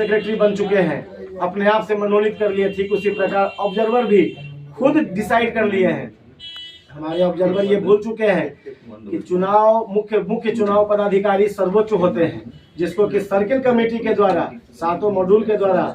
Secretary बन चुके हैं, अपने आप से मनोनीत कर लिए, ठीक उसी प्रकार ऑब्जर्वर भी खुद डिसाइड कर लिए हैं। हमारे ऑब्जर्वर ये भूल चुके हैं कि चुनाव मुख्य चुनाव पदाधिकारी सर्वोच्च होते हैं, जिसको कि सर्किल कमेटी के द्वारा 7 मॉड्यूल के द्वारा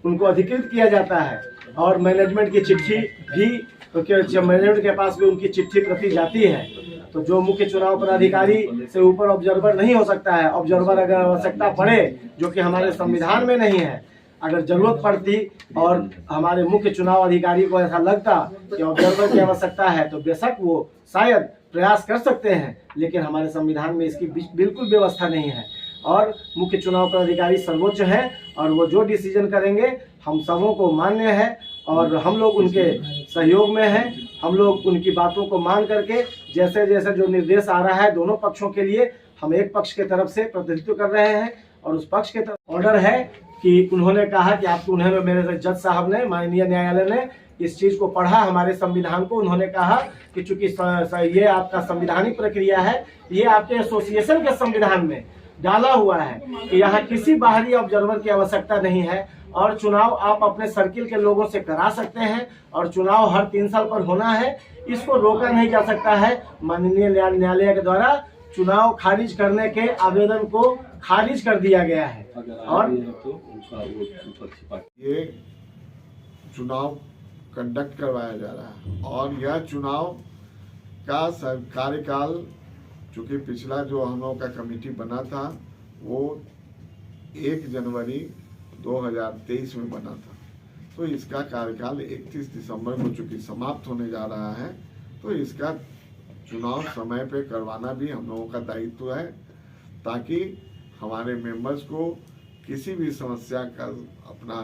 उनको अधिकृत किया जाता है, और मैनेजमेंट की चिट्ठी भी, क्योंकि मैनेजमेंट के पास भी उनकी चिट्ठी प्रति जाती है। तो जो मुख्य चुनाव पदाधिकारी से ऊपर ऑब्जर्वर नहीं हो सकता है। ऑब्जर्वर अगर आवश्यकता पड़े, जो कि हमारे संविधान में नहीं है, अगर जरूरत पड़ती और हमारे मुख्य चुनाव अधिकारी को ऐसा लगता कि ऑब्जर्वर की आवश्यकता है, तो बेशक वो शायद प्रयास कर सकते हैं, लेकिन हमारे संविधान में इसकी बिल्कुल व्यवस्था नहीं है। और मुख्य चुनाव पदाधिकारी सर्वोच्च है, और वो जो डिसीजन करेंगे हम सबों को मान्य है, और हम लोग उनके सहयोग में हैं। हम लोग उनकी बातों को मान करके जैसे जैसे जो निर्देश आ रहा है दोनों पक्षों के लिए, हम एक पक्ष के तरफ से प्रतिनिधित्व कर रहे हैं, और उस पक्ष के तरफ ऑर्डर है कि उन्होंने कहा कि आपको, उन्होंने, मेरे जज साहब ने, माननीय न्यायालय ने इस चीज को पढ़ा, हमारे संविधान को। उन्होंने कहा कि चूंकि ये आपका संविधानिक प्रक्रिया है, ये आपके एसोसिएशन के संविधान में डाला हुआ है कि यहाँ किसी बाहरी ऑब्जर्वर की आवश्यकता नहीं है, और चुनाव आप अपने सर्किल के लोगों से करा सकते हैं, और चुनाव हर 3 साल पर होना है, इसको रोका नहीं जा सकता है। माननीय न्यायालय के द्वारा चुनाव खारिज करने के आवेदन को खारिज कर दिया गया है। और ये चुनाव कंडक्ट करवाया जा रहा है, और यह चुनाव का कार्यकाल, चूँकि पिछला जो हम लोगों का कमेटी बना था वो 1 जनवरी 2023 में बना था, तो इसका कार्यकाल 31 दिसंबर को चूँकि समाप्त होने जा रहा है, तो इसका चुनाव समय पे करवाना भी हम लोगों का दायित्व है, ताकि हमारे मेंबर्स को किसी भी समस्या का अपना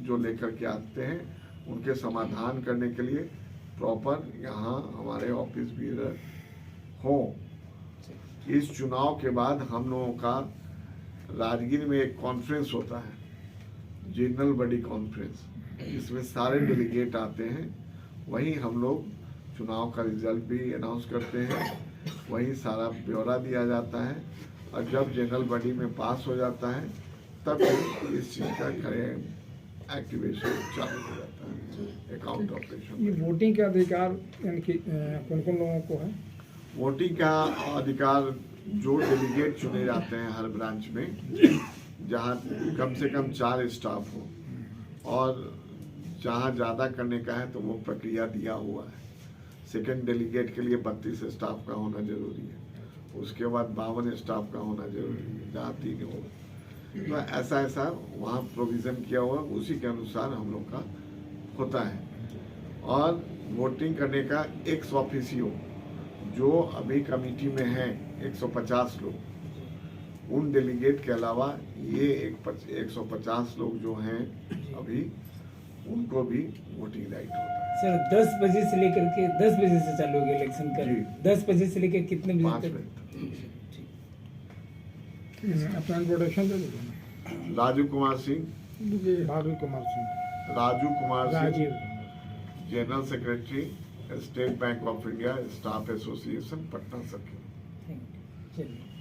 जो लेकर के आते हैं उनके समाधान करने के लिए प्रॉपर यहाँ हमारे ऑफिस भी हो। इस चुनाव के बाद हम लोगों का राजगीर में एक कॉन्फ्रेंस होता है, जनरल बॉडी कॉन्फ्रेंस, इसमें सारे डेलीगेट आते हैं। वहीं हम लोग चुनाव का रिजल्ट भी अनाउंस करते हैं, वहीं सारा ब्यौरा दिया जाता है, और जब जनरल बॉडी में पास हो जाता है तब इस चीज़ का खड़े एक्टिवेशन चालू हो जाता है, अकाउंट ऑपरेशन। ये वोटिंग का अधिकार यानी कि कौन कौन लोगों को है? वोटिंग का अधिकार जो डेलीगेट चुने जाते हैं हर ब्रांच में, जहाँ कम से कम 4 स्टाफ हो, और जहाँ ज़्यादा करने का है तो वो प्रक्रिया दिया हुआ है। सेकंड डेलीगेट के लिए 32 स्टाफ का होना जरूरी है, उसके बाद 52 स्टाफ का होना जरूरी है, जहाँ 3 हो। तो ऐसा वहाँ प्रोविज़न किया हुआ, उसी के अनुसार हम लोग का होता है। और वोटिंग करने का एक्स ऑफिसियो जो अभी कमेटी में है 150 लोग, उन डेलीगेट के अलावा ये 150 लोग जो हैं अभी, उनको भी वोटिंग राइट होता है। सर 10 बजे से लेकर के 10 बजे से चालू होगा इलेक्शन का, 10 बजे से लेकर कितने बजे 5 तक? बजे तक। अपना इंट्रोडक्शन दे दीजिए। Raju Kumar Singh, Bhagal Kumar Singh, Raju Kumar Singh, Rajeev, general secretary State Bank of India staff association, Patna circle. चलिए।